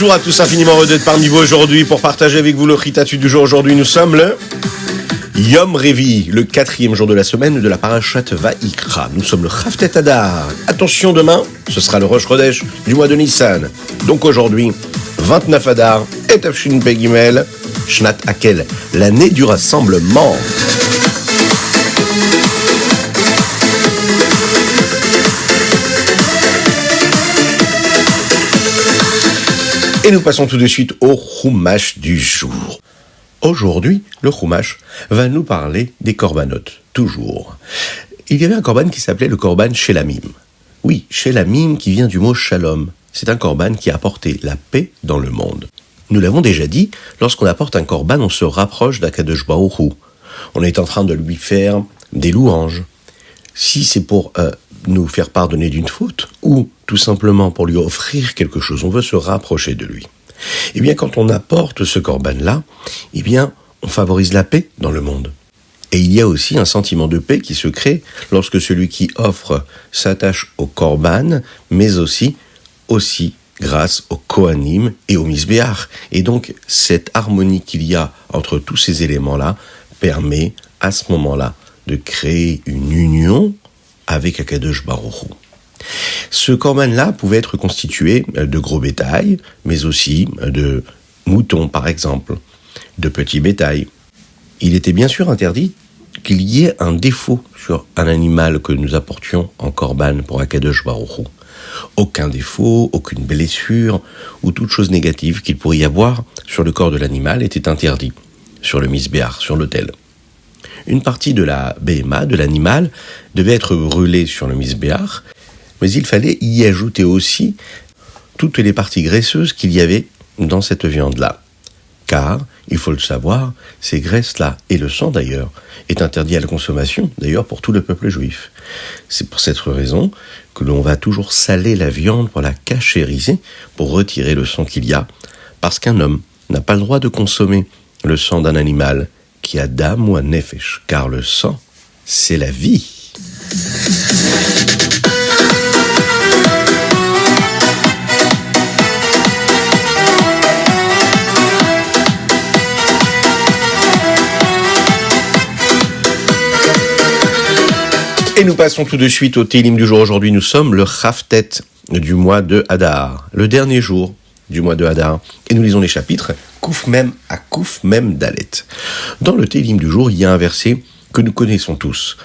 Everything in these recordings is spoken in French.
Bonjour à tous, infiniment heureux d'être parmi vous aujourd'hui pour partager avec vous le Chitatu du jour. Aujourd'hui, nous sommes le Yom Revi, le 4e jour de la semaine de la Parashat Va'ikra. Nous sommes le Chavtet Adar. Attention, demain, ce sera le Rosh Chodesh du mois de Nissan. Donc aujourd'hui, 29 Adar et Tafshin Pei Gimel, Shnat Hakel, l'année du rassemblement. Et nous passons tout de suite au Chumash du jour. Aujourd'hui, le Chumash va nous parler des korbanot, toujours. Il y avait un korban qui s'appelait le korban Shelamim. Oui, Shelamim qui vient du mot Shalom. C'est un korban qui a apporté la paix dans le monde. Nous l'avons déjà dit, lorsqu'on apporte un korban, on se rapproche d'Akadosh Baruch Hu. On est en train de lui faire des louanges. Si c'est pour nous faire pardonner d'une faute, ou tout simplement pour lui offrir quelque chose, on veut se rapprocher de lui. Eh bien, quand on apporte ce korban-là, eh bien, on favorise la paix dans le monde. Et il y a aussi un sentiment de paix qui se crée lorsque celui qui offre s'attache au korban, mais aussi grâce au Kohanim et au Misbéach. Et donc, cette harmonie qu'il y a entre tous ces éléments-là permet, à ce moment-là, de créer une union avec Akadosh Baruch Hu. Ce korban-là pouvait être constitué de gros bétail, mais aussi de moutons, par exemple, de petits bétail. Il était bien sûr interdit qu'il y ait un défaut sur un animal que nous apportions en korban pour Akadosh Baruch Hu. Aucun défaut, aucune blessure ou toute chose négative qu'il pourrait y avoir sur le corps de l'animal était interdit, sur le misbéach, sur l'autel. Une partie de la béhéma, de l'animal, devait être brûlée sur le misbéach, mais il fallait y ajouter aussi toutes les parties graisseuses qu'il y avait dans cette viande-là. Car, il faut le savoir, ces graisses-là, et le sang d'ailleurs, est interdit à la consommation, d'ailleurs pour tout le peuple juif. C'est pour cette raison que l'on va toujours saler la viande pour la cachériser, pour retirer le sang qu'il y a, parce qu'un homme n'a pas le droit de consommer le sang d'un animal qui a d'âme ou un nefesh, car le sang, c'est la vie. Et nous passons tout de suite au Télim du jour. Aujourd'hui, nous sommes le Chavtet du mois de Hadar, le dernier jour du mois de Hadar. Et nous lisons les chapitres Kouf Mem à Kouf Mem Dalet. Dans le Télim du jour, il y a un verset que nous connaissons tous.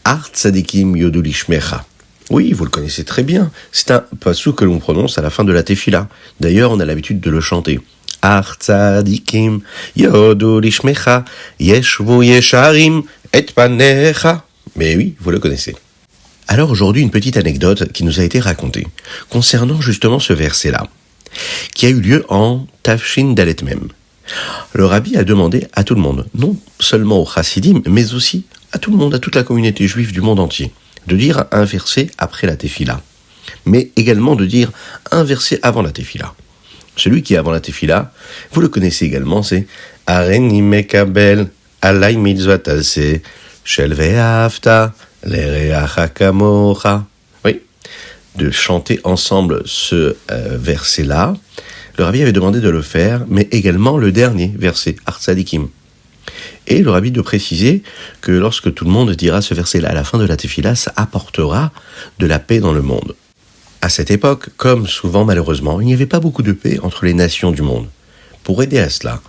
Ar Tzadikim Yodou Lishmecha. Oui, vous le connaissez très bien. C'est un passou que l'on prononce à la fin de la Tefila. D'ailleurs, on a l'habitude de le chanter. Ar Tzadikim Yodou Lishmecha Yeshvu Yesharim Et Panecha. Mais oui, vous le connaissez. Alors aujourd'hui, une petite anecdote qui nous a été racontée concernant justement ce verset-là, qui a eu lieu en Tafshin Dalet Mem. Le rabbi a demandé à tout le monde, non seulement aux chassidim, mais aussi à tout le monde, à toute la communauté juive du monde entier, de dire un verset après la tefila, mais également de dire un verset avant la tefila. Celui qui est avant la tefila, vous le connaissez également, c'est « Areni mekabel alay mitzvot aseh shel ve'afta lereacha kamocha » Oui, de chanter ensemble ce verset-là. Le rabbi avait demandé de le faire, mais également le dernier verset, Ar Tzadikim. Et le rabbi de préciser que lorsque tout le monde dira ce verset-là à la fin de la tefila, ça apportera de la paix dans le monde. À cette époque, comme souvent malheureusement, il n'y avait pas beaucoup de paix entre les nations du monde. Pour aider à cela,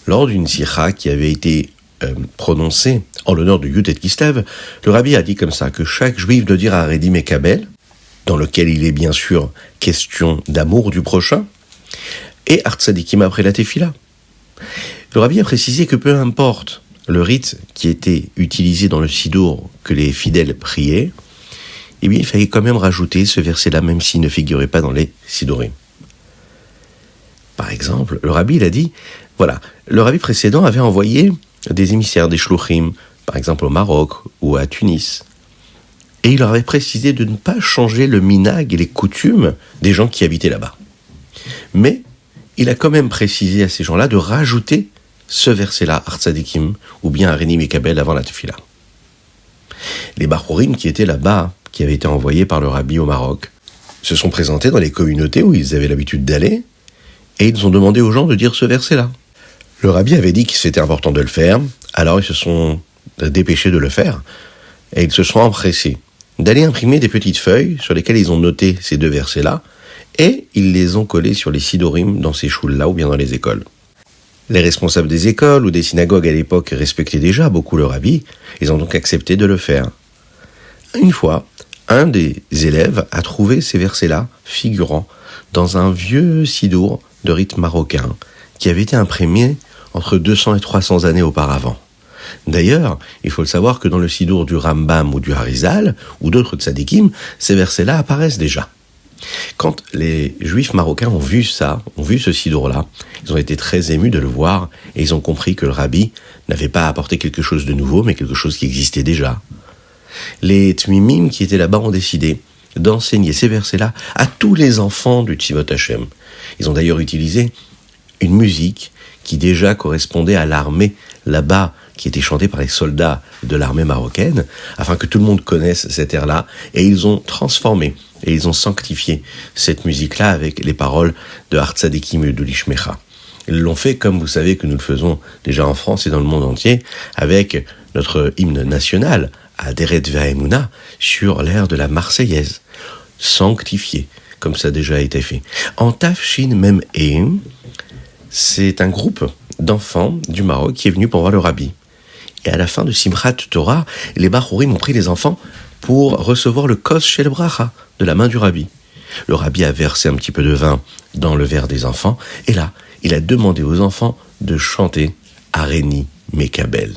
lors d'une sikha qui avait été prononcée en l'honneur de Yudet Kislev, le rabbi a dit comme ça que chaque juif doit dire Aredi Mekabel, dans lequel il est bien sûr question d'amour du prochain, et Ar Tzadikim après la tefila. Le rabbi a précisé que peu importe le rite qui était utilisé dans le sidour que les fidèles priaient, eh bien il fallait quand même rajouter ce verset-là, même s'il ne figurait pas dans les sidorés. Par exemple, le rabbi il a dit, voilà, le rabbi précédent avait envoyé des émissaires, des shluchim, par exemple au Maroc ou à Tunis. Et il leur avait précisé de ne pas changer le minhag et les coutumes des gens qui habitaient là-bas. Mais il a quand même précisé à ces gens-là de rajouter ce verset-là, Ar Tzadikim, ou bien Areni Mekabel avant la tefila. Les Bachurim qui étaient là-bas, qui avaient été envoyés par le rabbi au Maroc, se sont présentés dans les communautés où ils avaient l'habitude d'aller, et ils ont demandé aux gens de dire ce verset-là. Le rabbi avait dit que c'était important de le faire, alors ils se sont dépêchés de le faire, et ils se sont empressés d'aller imprimer des petites feuilles sur lesquelles ils ont noté ces 2 versets-là, et ils les ont collés sur les sidorim dans ces choules-là ou bien dans les écoles. Les responsables des écoles ou des synagogues à l'époque respectaient déjà beaucoup le rabbi, ils ont donc accepté de le faire. Une fois, un des élèves a trouvé ces versets-là figurant dans un vieux sidour de rite marocain qui avait été imprimé entre 200 et 300 années auparavant. D'ailleurs, il faut le savoir que dans le sidour du Rambam ou du Harizal, ou d'autres tzadikim, ces versets-là apparaissent déjà. Quand les juifs marocains ont vu ce sidour-là, ils ont été très émus de le voir et ils ont compris que le rabbi n'avait pas apporté quelque chose de nouveau, mais quelque chose qui existait déjà. Les tmimim qui étaient là-bas ont décidé d'enseigner ces versets-là à tous les enfants du Tzivot Hashem. Ils ont d'ailleurs utilisé une musique qui déjà correspondait à l'armée là-bas, qui était chantée par les soldats de l'armée marocaine, afin que tout le monde connaisse cet air-là, et ils ont transformé, et ils ont sanctifié cette musique-là avec les paroles de Har Tzadikim et de l'Ishmecha. Ils l'ont fait comme vous savez que nous le faisons déjà en France et dans le monde entier, avec notre hymne national, Aderet Ve'emuna, sur l'air de la Marseillaise, sanctifié, comme ça a déjà été fait. En Tafshin Mem Eim, c'est un groupe d'enfants du Maroc qui est venu pour voir le rabbi. Et à la fin de Simchat Torah, les Bachurim ont pris les enfants pour recevoir le Kos Shel Bracha de la main du rabbi. Le rabbi a versé un petit peu de vin dans le verre des enfants, et là, il a demandé aux enfants de chanter Areni Mekabel.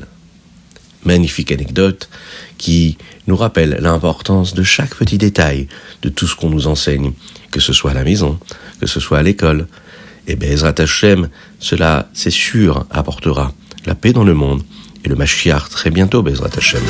Magnifique anecdote qui nous rappelle l'importance de chaque petit détail de tout ce qu'on nous enseigne, que ce soit à la maison, que ce soit à l'école. Et Be'ezrat Hashem, cela, c'est sûr, apportera la paix dans le monde et le Mashiach très bientôt, Be'ezrat Hashem.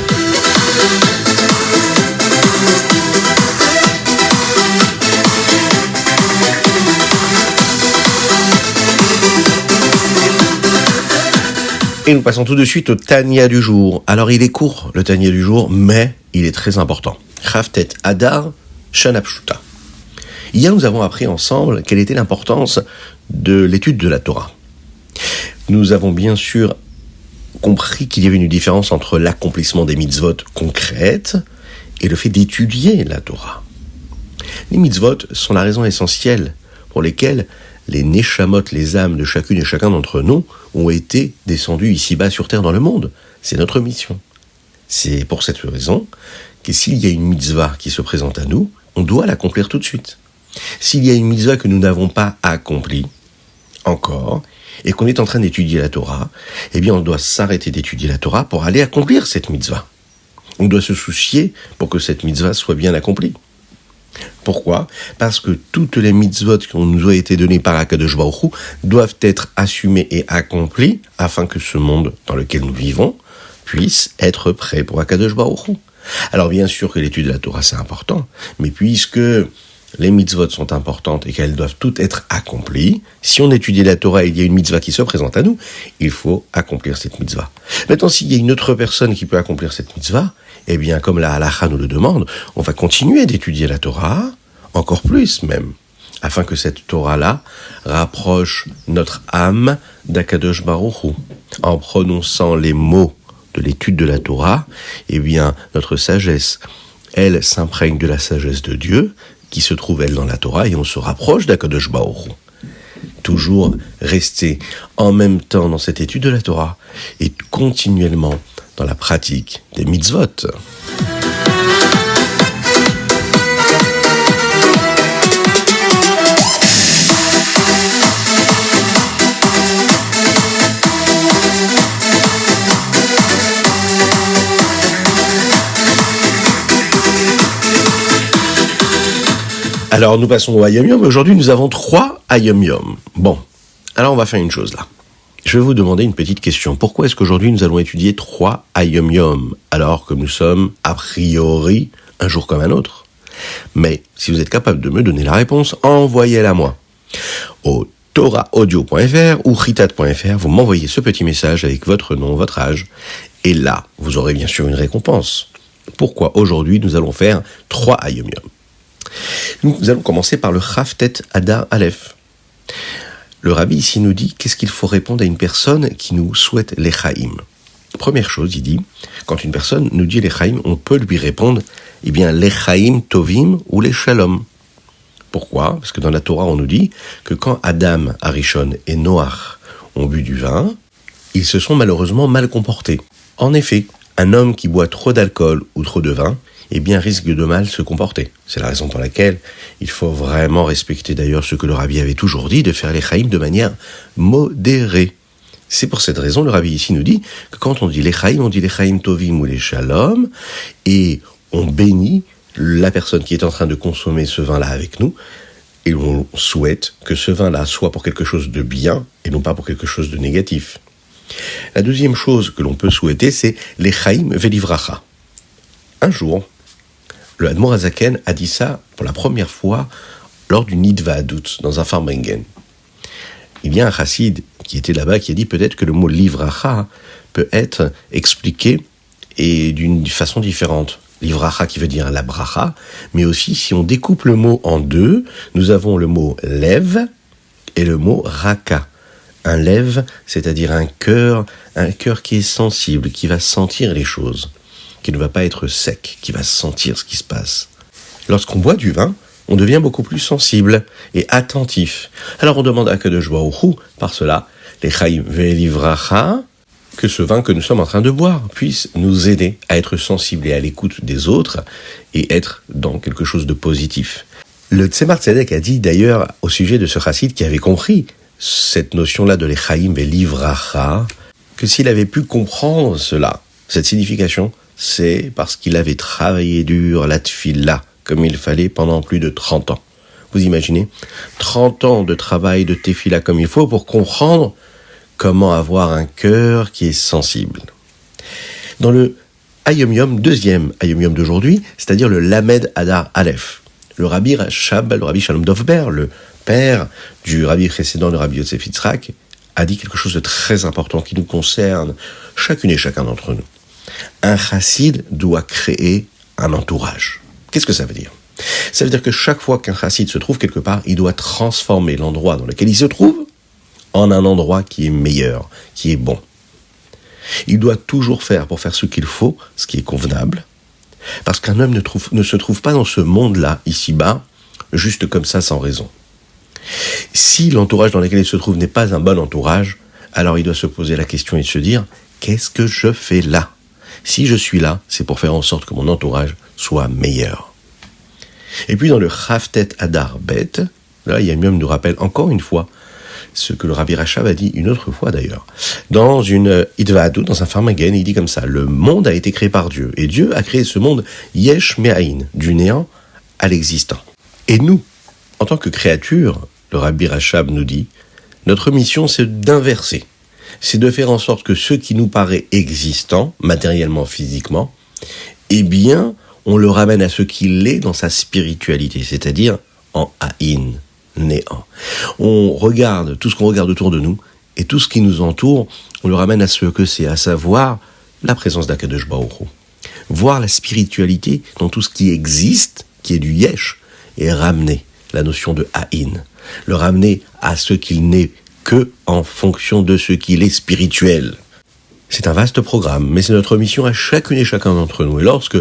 Et nous passons tout de suite au Tanya du jour. Alors il est court, le Tanya du jour, mais il est très important. Chavtet Adar Shana Pshuta. Hier, nous avons appris ensemble quelle était l'importance de l'étude de la Torah. Nous avons bien sûr compris qu'il y avait une différence entre l'accomplissement des mitzvot concrètes et le fait d'étudier la Torah. Les mitzvot sont la raison essentielle pour lesquelles les neshamot, les âmes de chacune et chacun d'entre nous, ont été descendus ici-bas sur terre dans le monde. C'est notre mission. C'est pour cette raison que s'il y a une mitzvah qui se présente à nous, on doit l'accomplir tout de suite. S'il y a une mitzvah que nous n'avons pas accomplie encore, et qu'on est en train d'étudier la Torah, eh bien on doit s'arrêter d'étudier la Torah pour aller accomplir cette mitzvah. On doit se soucier pour que cette mitzvah soit bien accomplie. Pourquoi ? Parce que toutes les mitzvot qui nous ont été données par Akadosh Baruch Hu doivent être assumées et accomplies afin que ce monde dans lequel nous vivons puisse être prêt pour Akadosh Baruch Hu. Alors bien sûr que l'étude de la Torah c'est important, mais puisque les mitzvot sont importantes et qu'elles doivent toutes être accomplies, si on étudie la Torah et il y a une mitzvah qui se présente à nous, il faut accomplir cette mitzvah. Maintenant, s'il y a une autre personne qui peut accomplir cette mitzvah, eh bien, comme la halakha nous le demande, on va continuer d'étudier la Torah, encore plus même, afin que cette Torah-là rapproche notre âme d'Akadosh Baruch Hu. En prononçant les mots de l'étude de la Torah, eh bien, notre sagesse, elle s'imprègne de la sagesse de Dieu, qui se trouve, elle, dans la Torah, et on se rapproche d'Akadosh Baruch Hu. Toujours rester en même temps dans cette étude de la Torah et continuellement dans la pratique des mitzvot. Alors nous passons au Hayom Yom. Aujourd'hui nous avons 3 Hayom Yom. Bon, alors on va faire une chose là. Je vais vous demander une petite question. Pourquoi est-ce qu'aujourd'hui nous allons étudier 3 Hayom Yom alors que nous sommes a priori un jour comme un autre ? Mais si vous êtes capable de me donner la réponse, envoyez-la moi au torahaudio.fr ou chitat.fr. Vous m'envoyez ce petit message avec votre nom, votre âge, et là vous aurez bien sûr une récompense. Pourquoi aujourd'hui nous allons faire 3 Hayom Yom ? Nous allons commencer par le Chavtet Adar Aleph. le rabbi ici nous dit qu'est-ce qu'il faut répondre à une personne qui nous souhaite l'Echaïm. Première chose, il dit, quand une personne nous dit l'Echaïm, on peut lui répondre, eh bien, l'Echaïm tovim ou les shalom. Pourquoi ? Parce que dans la Torah, on nous dit que quand Adam, Arishon et Noach ont bu du vin, ils se sont malheureusement mal comportés. En effet, un homme qui boit trop d'alcool ou trop de vin, eh bien, risque de mal se comporter. C'est la raison pour laquelle il faut vraiment respecter d'ailleurs ce que le rabbi avait toujours dit, de faire l'Echaïm de manière modérée. C'est pour cette raison, le rabbi ici nous dit que quand on dit l'Echaïm, on dit l'Echaïm tovim ou les shalom, et on bénit la personne qui est en train de consommer ce vin-là avec nous, et on souhaite que ce vin-là soit pour quelque chose de bien, et non pas pour quelque chose de négatif. La deuxième chose que l'on peut souhaiter, c'est l'Echaïm velivracha. Un jour, le Admor Hazaken a dit ça pour la première fois lors du Nidvaadut, dans un Farmengen. Il y a un chassid qui était là-bas qui a dit peut-être que le mot livracha peut être expliqué et d'une façon différente. Livracha qui veut dire la bracha, mais aussi si on découpe le mot en deux, nous avons le mot lev et le mot raka. Un lev, c'est-à-dire un cœur qui est sensible, qui va sentir les choses, qui ne va pas être sec, qui va sentir ce qui se passe. Lorsqu'on boit du vin, on devient beaucoup plus sensible et attentif. Alors on demande à Kadosh Baruch Hu, par cela, l'Echaïm velivracha, que ce vin que nous sommes en train de boire puisse nous aider à être sensibles et à l'écoute des autres et être dans quelque chose de positif. Le Tzemar Tzedek a dit d'ailleurs au sujet de ce chassid qui avait compris cette notion-là de l'Echaïm velivracha, que s'il avait pu comprendre cela, cette signification, c'est parce qu'il avait travaillé dur la tfila, comme il fallait pendant plus de 30 ans. Vous imaginez 30 ans de travail de tefila comme il faut pour comprendre comment avoir un cœur qui est sensible. Dans le Hayom Yom, deuxième Hayom Yom d'aujourd'hui, c'est-à-dire le Lamed Adar Aleph, le Rabbi Rashab, le Rabbi Shalom Dovber, le père du Rabbi précédent, le Rabbi Yosef Yitzhak, a dit quelque chose de très important qui nous concerne chacune et chacun d'entre nous. Un chassid doit créer un entourage. Qu'est-ce que ça veut dire ? Ça veut dire que chaque fois qu'un chassid se trouve quelque part, il doit transformer l'endroit dans lequel il se trouve en un endroit qui est meilleur, qui est bon. Il doit toujours faire pour faire ce qu'il faut, ce qui est convenable, parce qu'un homme ne se trouve pas dans ce monde-là, ici-bas, juste comme ça, sans raison. Si l'entourage dans lequel il se trouve n'est pas un bon entourage, alors il doit se poser la question et se dire « Qu'est-ce que je fais là ?» Si je suis là, c'est pour faire en sorte que mon entourage soit meilleur. Et puis dans le Chavtet Adar Bet, là, Yom nous rappelle encore une fois ce que le Rabbi Rashab a dit une autre fois d'ailleurs. Dans une Idvaadut, dans un Farmagen, il dit comme ça, le monde a été créé par Dieu, et Dieu a créé ce monde Yesh Me'ain, du néant à l'existant. Et nous, en tant que créatures, le Rabbi Rashab nous dit, notre mission c'est d'inverser, c'est de faire en sorte que ce qui nous paraît existant, matériellement, physiquement, eh bien, on le ramène à ce qu'il est dans sa spiritualité, c'est-à-dire en Haïn, néant. On regarde tout ce qu'on regarde autour de nous, et tout ce qui nous entoure, on le ramène à ce que c'est, à savoir la présence d'Akadosh Baruch Hu. Voir la spiritualité dans tout ce qui existe, qui est du yesh, et ramener la notion de Haïn, le ramener à ce qu'il n'est que en fonction de ce qu'il est spirituel. C'est un vaste programme, mais c'est notre mission à chacune et chacun d'entre nous. Et lorsque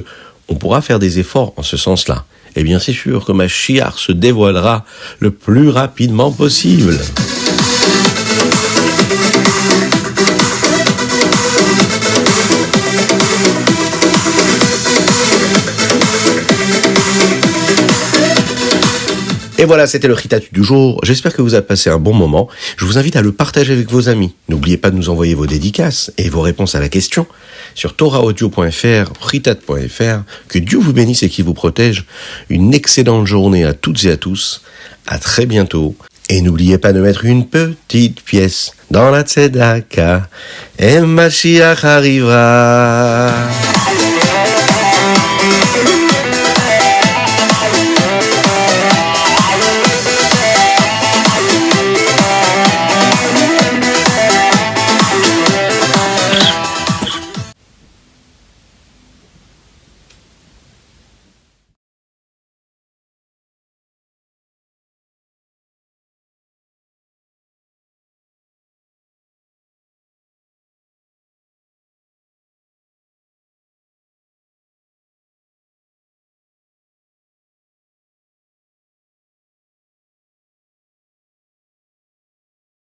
on pourra faire des efforts en ce sens-là, eh bien c'est sûr que Mashiach se dévoilera le plus rapidement possible. Et voilà, c'était le Ritatu du jour. J'espère que vous avez passé un bon moment. Je vous invite à le partager avec vos amis. N'oubliez pas de nous envoyer vos dédicaces et vos réponses à la question sur torahaudio.fr, ritat.fr. Que Dieu vous bénisse et qu'il vous protège. Une excellente journée à toutes et à tous. À très bientôt. Et n'oubliez pas de mettre une petite pièce dans la tzedaka. Et Mashiach arrivera.